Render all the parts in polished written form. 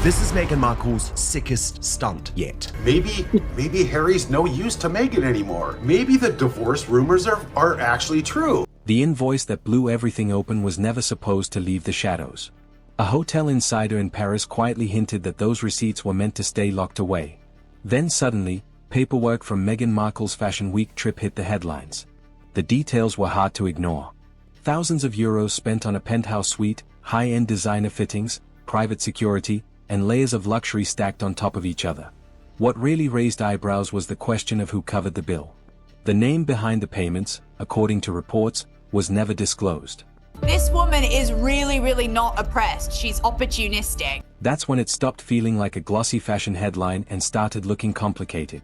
This is Meghan Markle's sickest stunt yet. Maybe Harry's no use to Meghan anymore. Maybe the divorce rumors are actually true. The invoice that blew everything open was never supposed to leave the shadows. A hotel insider in Paris quietly hinted that those receipts were meant to stay locked away. Then suddenly, paperwork from Meghan Markle's Fashion Week trip hit the headlines. The details were hard to ignore. Thousands of euros spent on a penthouse suite, high-end designer fittings, private security, and layers of luxury stacked on top of each other. What really raised eyebrows was the question of who covered the bill. The name behind the payments, according to reports, was never disclosed. This woman is really not oppressed. She's opportunistic. That's when it stopped feeling like a glossy fashion headline and started looking complicated.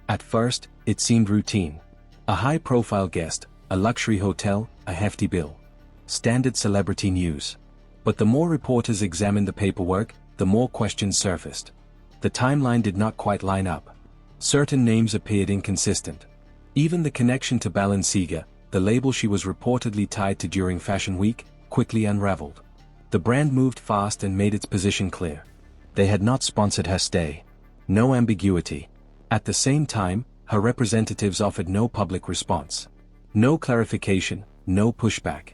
At first, it seemed routine. A high-profile guest, a luxury hotel, a hefty bill. Standard celebrity news. But the more reporters examined the paperwork, the more questions surfaced. The timeline did not quite line up. Certain names appeared inconsistent. Even the connection to Balenciaga, the label she was reportedly tied to during Fashion Week, quickly unraveled. The brand moved fast and made its position clear. They had not sponsored her stay. No ambiguity. At the same time, her representatives offered no public response. No clarification, no pushback.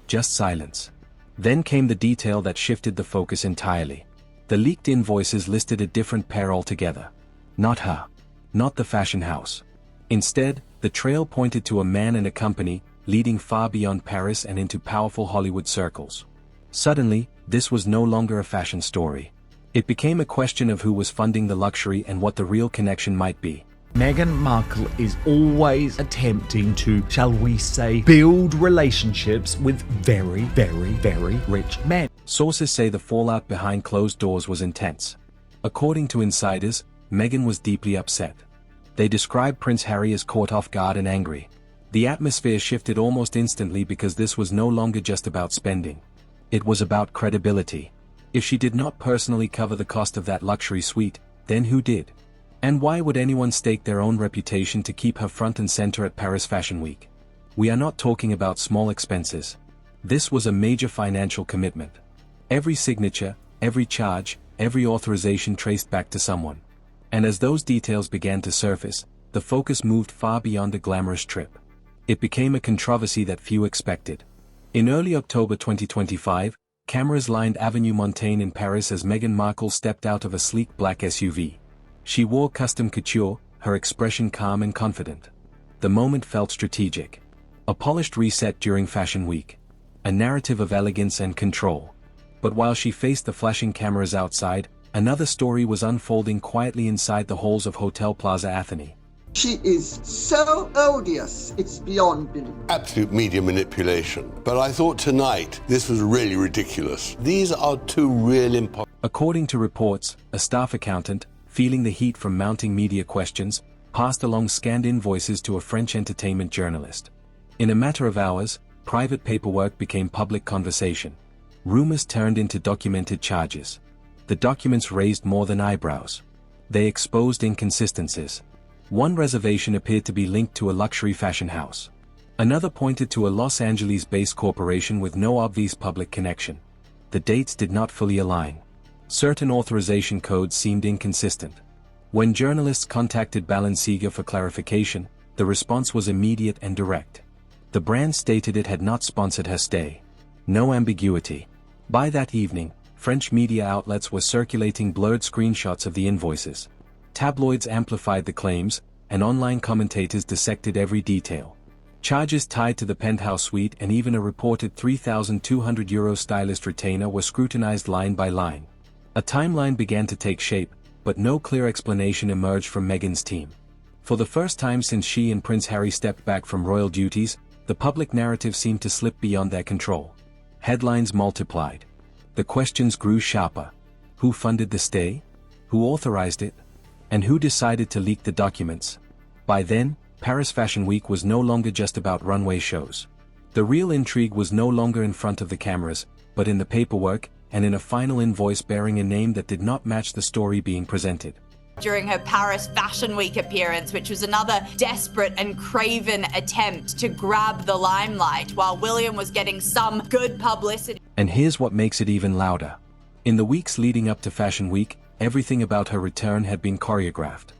Just silence. Then came the detail that shifted the focus entirely. The leaked invoices listed a different pair altogether. Not her. Not the fashion house. Instead, the trail pointed to a man and a company, leading far beyond Paris and into powerful Hollywood circles. Suddenly, this was no longer a fashion story. It became a question of who was funding the luxury and what the real connection might be. Meghan Markle is always attempting to, shall we say, build relationships with very rich men. Sources say the fallout behind closed doors was intense. According to insiders, Meghan was deeply upset. They described Prince Harry as caught off guard and angry. The atmosphere shifted almost instantly because this was no longer just about spending. It was about credibility. If she did not personally cover the cost of that luxury suite, then who did? And why would anyone stake their own reputation to keep her front and center at Paris Fashion Week? We are not talking about small expenses. This was a major financial commitment. Every signature, every charge, every authorization traced back to someone. And as those details began to surface, the focus moved far beyond a glamorous trip. It became a controversy that few expected. In early October 2025, cameras lined Avenue Montaigne in Paris as Meghan Markle stepped out of a sleek black SUV. She wore custom couture, her expression calm and confident. The moment felt strategic. A polished reset during Fashion Week. A narrative of elegance and control. But while she faced the flashing cameras outside, another story was unfolding quietly inside the halls of Hotel Plaza Athénée. She is so odious, it's beyond belief. Absolute media manipulation. But I thought tonight this was really ridiculous. These are two real imposters. According to reports, a staff accountant, feeling the heat from mounting media questions, passed along scanned invoices to a French entertainment journalist. In a matter of hours, private paperwork became public conversation. Rumors turned into documented charges. The documents raised more than eyebrows. They exposed inconsistencies. One reservation appeared to be linked to a luxury fashion house. Another pointed to a Los Angeles-based corporation with no obvious public connection. The dates did not fully align. Certain authorization codes seemed inconsistent. When journalists contacted Balenciaga for clarification, the response was immediate and direct. The brand stated it had not sponsored her stay. No ambiguity. By that evening, French media outlets were circulating blurred screenshots of the invoices. Tabloids amplified the claims, and online commentators dissected every detail. Charges tied to the penthouse suite and even a reported €3,200 stylist retainer were scrutinized line by line. A timeline began to take shape, but no clear explanation emerged from Meghan's team. For the first time since she and Prince Harry stepped back from royal duties, the public narrative seemed to slip beyond their control. Headlines multiplied. The questions grew sharper. Who funded the stay? Who authorized it? And who decided to leak the documents? By then, Paris Fashion Week was no longer just about runway shows. The real intrigue was no longer in front of the cameras, but in the paperwork, and in a final invoice bearing a name that did not match the story being presented. During her Paris Fashion Week appearance, which was another desperate and craven attempt to grab the limelight, while William was getting some good publicity. And here's what makes it even louder. In the weeks leading up to Fashion Week, everything about her return had been choreographed.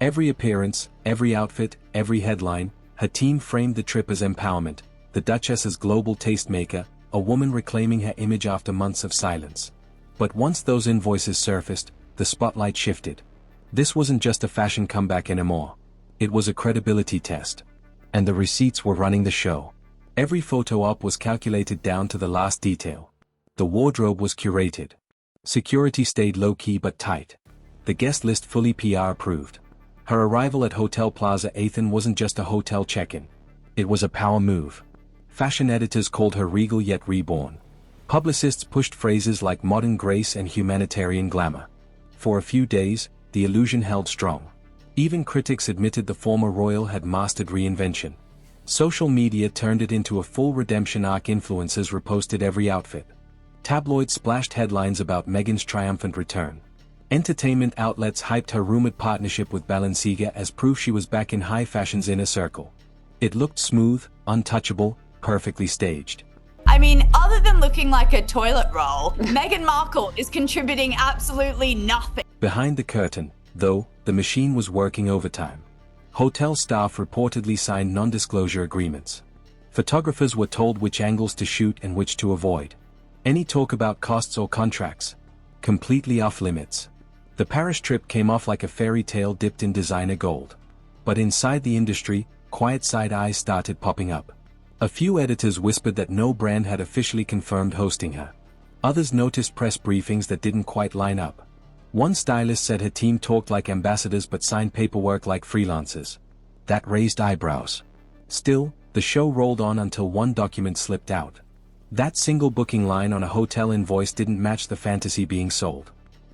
Every appearance, every outfit, every headline, her team framed the trip as empowerment, the Duchess's global tastemaker, a woman reclaiming her image after months of silence. But once those invoices surfaced, the spotlight shifted. This wasn't just a fashion comeback anymore. It was a credibility test. And the receipts were running the show. Every photo op was calculated down to the last detail. The wardrobe was curated. Security stayed low-key but tight. The guest list fully PR approved. Her arrival at Hotel Plaza Athen wasn't just a hotel check-in. It was a power move. Fashion editors called her regal yet reborn. Publicists pushed phrases like modern grace and humanitarian glamour. For a few days, the illusion held strong. Even critics admitted the former royal had mastered reinvention. Social media turned it into a full redemption arc. Influencers reposted every outfit. Tabloids splashed headlines about Meghan's triumphant return. Entertainment outlets hyped her rumored partnership with Balenciaga as proof she was back in high fashion's inner circle. It looked smooth, untouchable, perfectly staged. I mean, other than looking like a toilet roll, Meghan Markle is contributing absolutely nothing. Behind the curtain, though, the machine was working overtime. Hotel staff reportedly signed non-disclosure agreements. Photographers were told which angles to shoot and which to avoid. Any talk about costs or contracts? Completely off limits. The Paris trip came off like a fairy tale dipped in designer gold. But inside the industry, quiet side eyes started popping up. A few editors whispered that no brand had officially confirmed hosting her. Others noticed press briefings that didn't quite line up. One stylist said her team talked like ambassadors but signed paperwork like freelancers. That raised eyebrows. Still, the show rolled on until one document slipped out. That single booking line on a hotel invoice didn't match the fantasy being sold.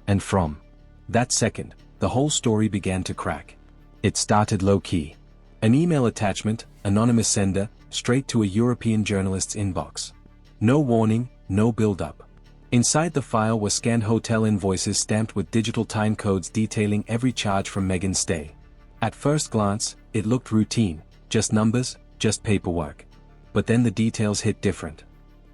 And from that second, the whole story began to crack. It started low-key. An email attachment, anonymous sender, straight to a European journalist's inbox. No warning, no build-up. Inside the file were scanned hotel invoices stamped with digital time codes detailing every charge from Meghan's stay. At first glance, it looked routine, just numbers, just paperwork. But then the details hit different.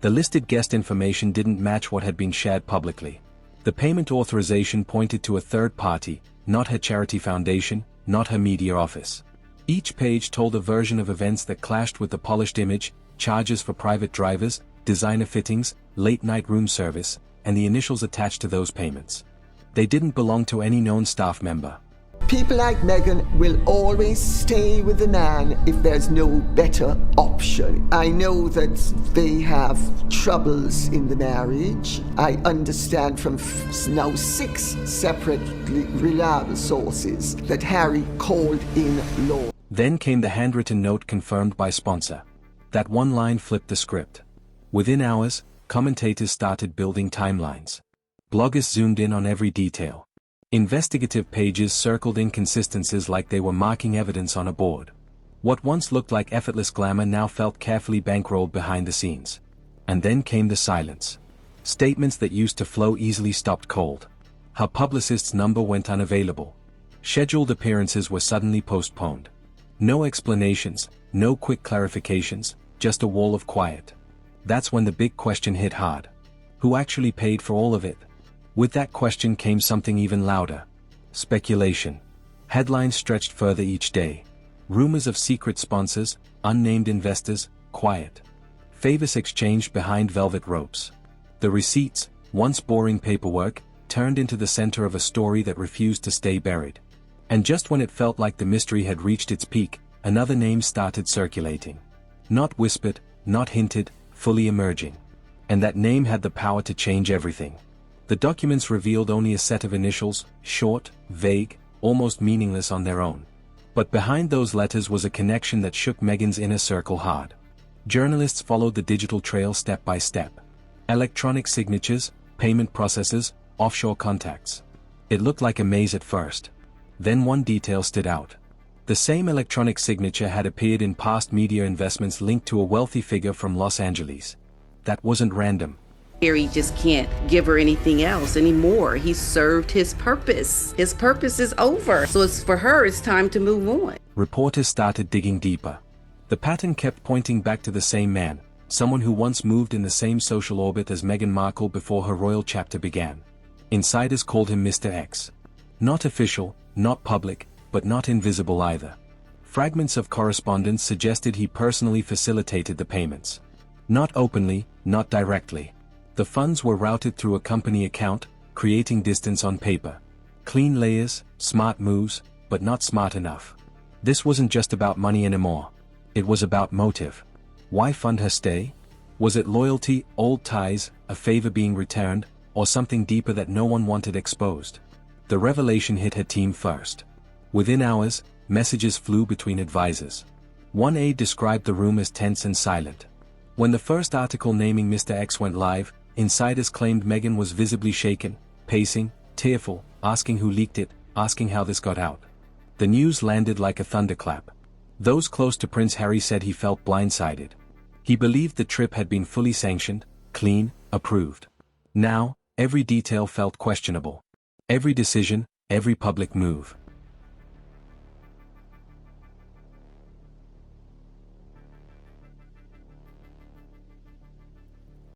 The listed guest information didn't match what had been shared publicly. The payment authorization pointed to a third party, not her charity foundation, not her media office. Each page told a version of events that clashed with the polished image, charges for private drivers, designer fittings, late-night room service, and the initials attached to those payments. They didn't belong to any known staff member. People like Meghan will always stay with the man if there's no better option. I know that they have troubles in the marriage. I understand from now 6 separately reliable sources that Harry called in law. Then came the handwritten note confirmed by sponsor. That one line flipped the script. Within hours, commentators started building timelines. Bloggers zoomed in on every detail. Investigative pages circled inconsistencies like they were marking evidence on a board. What once looked like effortless glamour now felt carefully bankrolled behind the scenes. And then came the silence. Statements that used to flow easily stopped cold. Her publicist's number went unavailable. Scheduled appearances were suddenly postponed. No explanations, no quick clarifications, just a wall of quiet. That's when the big question hit hard. Who actually paid for all of it? With that question came something even louder. Speculation. Headlines stretched further each day. Rumors of secret sponsors, unnamed investors, quiet. Favors exchanged behind velvet ropes. The receipts, once boring paperwork, turned into the center of a story that refused to stay buried. And just when it felt like the mystery had reached its peak, another name started circulating. Not whispered, not hinted, fully emerging. And that name had the power to change everything. The documents revealed only a set of initials, short, vague, almost meaningless on their own. But behind those letters was a connection that shook Meghan's inner circle hard. Journalists followed the digital trail step by step. Electronic signatures, payment processes, offshore contacts. It looked like a maze at first. Then one detail stood out. The same electronic signature had appeared in past media investments linked to a wealthy figure from Los Angeles. That wasn't random. Harry just can't give her anything else anymore. He served his purpose. His purpose is over. So for her, it's time to move on. Reporters started digging deeper. The pattern kept pointing back to the same man, someone who once moved in the same social orbit as Meghan Markle before her royal chapter began. Insiders called him Mr. X. Not official, not public, but not invisible either. Fragments of correspondence suggested he personally facilitated the payments. Not openly, not directly. The funds were routed through a company account, creating distance on paper. Clean layers, smart moves, but not smart enough. This wasn't just about money anymore. It was about motive. Why fund her stay? Was it loyalty, old ties, a favor being returned, or something deeper that no one wanted exposed? The revelation hit her team first. Within hours, messages flew between advisors. One aide described the room as tense and silent. When the first article naming Mr. X went live, insiders claimed Meghan was visibly shaken, pacing, tearful, asking who leaked it, asking how this got out. The news landed like a thunderclap. Those close to Prince Harry said he felt blindsided. He believed the trip had been fully sanctioned, clean, approved. Now, every detail felt questionable. Every decision, every public move.